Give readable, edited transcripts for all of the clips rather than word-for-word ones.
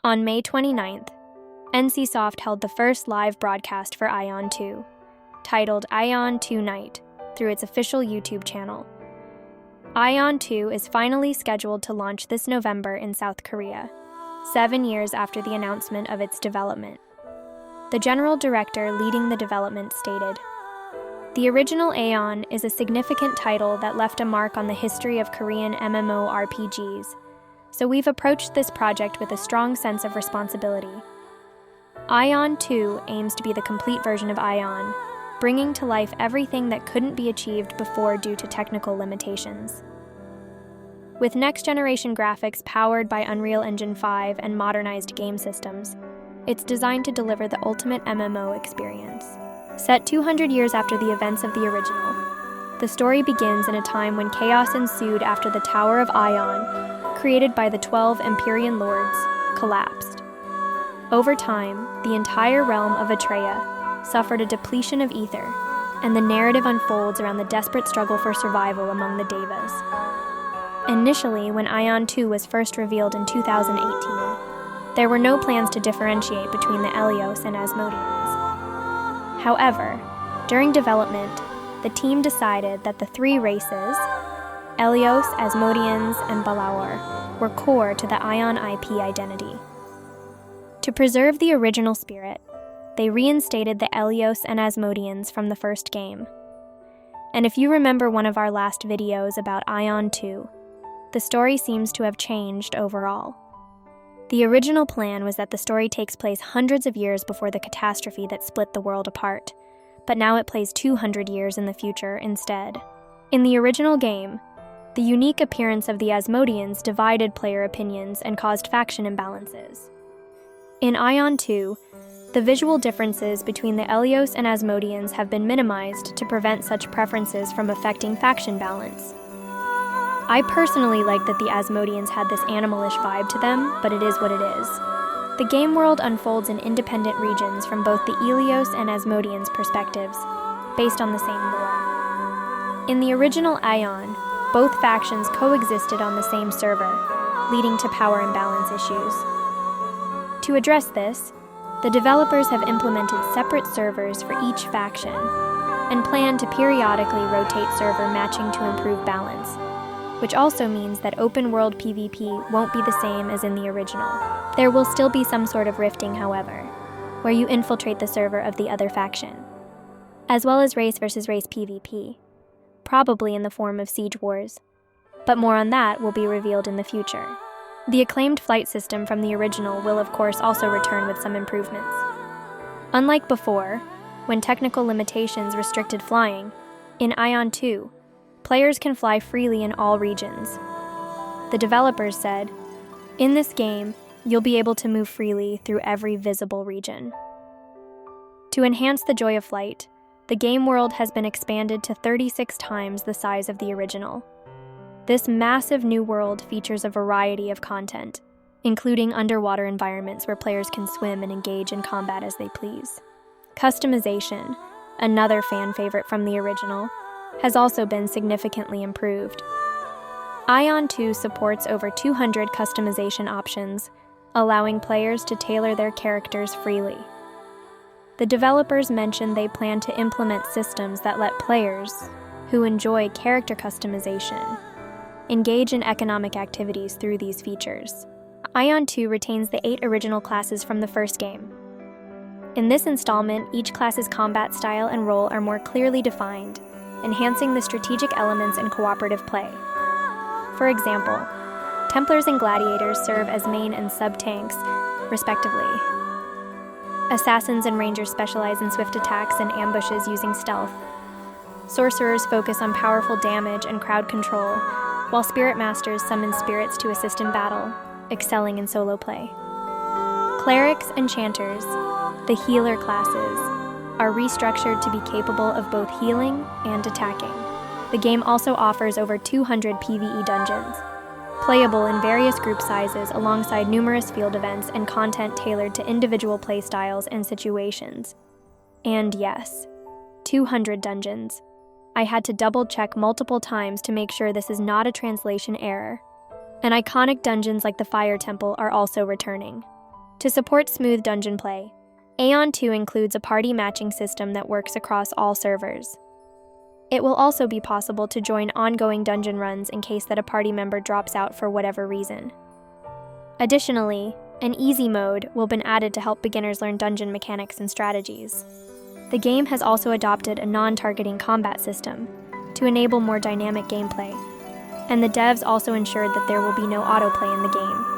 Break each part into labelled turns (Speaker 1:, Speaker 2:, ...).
Speaker 1: On May 29th, NCSoft held the first live broadcast for AION 2, titled AION 2 Night, through its official YouTube channel. AION 2 is finally scheduled to launch this November in South Korea, 7 years after the announcement of its development. The general director leading the development stated, "The original AION is a significant title that left a mark on the history of Korean MMORPGs, so we've approached this project with a strong sense of responsibility. AION 2 aims to be the complete version of AION, bringing to life everything that couldn't be achieved before due to technical limitations. With next-generation graphics powered by Unreal Engine 5 and modernized game systems, it's designed to deliver the ultimate MMO experience." Set 200 years after the events of the original, the story begins in a time when chaos ensued after the Tower of AION, created by the 12 Empyrean Lords, collapsed. Over time, the entire realm of Atreya suffered a depletion of ether, and the narrative unfolds around the desperate struggle for survival among the Devas. Initially, when AION 2 was first revealed in 2018, there were no plans to differentiate between the Elios and Asmodeans. However, during development, the team decided that the three races, Elios, Asmodeans, and Balawar, were core to the AION IP identity. To preserve the original spirit, they reinstated the Elios and Asmodeans from the first game. And if you remember one of our last videos about AION 2, the story seems to have changed overall. The original plan was that the story takes place hundreds of years before the catastrophe that split the world apart, but now it plays 200 years in the future instead. In the original game, the unique appearance of the Asmodeans divided player opinions and caused faction imbalances. In AION 2, the visual differences between the Elios and Asmodeans have been minimized to prevent such preferences from affecting faction balance. I personally like that the Asmodeans had this animalish vibe to them, but it is what it is. The game world unfolds in independent regions from both the Elios and Asmodeans perspectives, based on the same lore. In the original AION, both factions coexisted on the same server, leading to power imbalance issues. To address this, the developers have implemented separate servers for each faction, and plan to periodically rotate server matching to improve balance, which also means that open-world PvP won't be the same as in the original. There will still be some sort of rifting, however, where you infiltrate the server of the other faction, as well as race versus race PvP, probably in the form of siege wars, but more on that will be revealed in the future. The acclaimed flight system from the original will of course also return with some improvements. Unlike before, when technical limitations restricted flying, in AION 2, players can fly freely in all regions. The developers said, "In this game, you'll be able to move freely through every visible region." To enhance the joy of flight, the game world has been expanded to 36 times the size of the original. This massive new world features a variety of content, including underwater environments where players can swim and engage in combat as they please. Customization, another fan favorite from the original, has also been significantly improved. AION 2 supports over 200 customization options, allowing players to tailor their characters freely. The developers mentioned they plan to implement systems that let players, who enjoy character customization, engage in economic activities through these features. AION 2 retains the 8 original classes from the first game. In this installment, each class's combat style and role are more clearly defined, enhancing the strategic elements in cooperative play. For example, Templars and Gladiators serve as main and sub-tanks, respectively. Assassins and Rangers specialize in swift attacks and ambushes using stealth. Sorcerers focus on powerful damage and crowd control, while Spirit Masters summon spirits to assist in battle, excelling in solo play. Clerics and Chanters, the healer classes, are restructured to be capable of both healing and attacking. The game also offers over 200 PvE dungeons, playable in various group sizes alongside numerous field events and content tailored to individual playstyles and situations. And yes, 200 dungeons. I had to double-check multiple times to make sure this is not a translation error. And iconic dungeons like the Fire Temple are also returning. To support smooth dungeon play, AION 2 includes a party matching system that works across all servers. It will also be possible to join ongoing dungeon runs in case that a party member drops out for whatever reason. Additionally, an easy mode will be added to help beginners learn dungeon mechanics and strategies. The game has also adopted a non-targeting combat system to enable more dynamic gameplay, and the devs also ensured that there will be no autoplay in the game.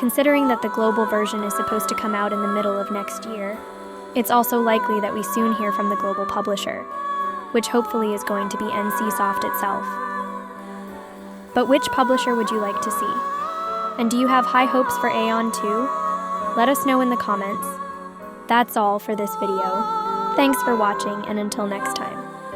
Speaker 1: Considering that the global version is supposed to come out in the middle of next year, it's also likely that we soon hear from the global publisher, which hopefully is going to be NC Soft itself. But which publisher would you like to see? And do you have high hopes for AION 2? Let us know in the comments. That's all for this video. Thanks for watching, and until next time.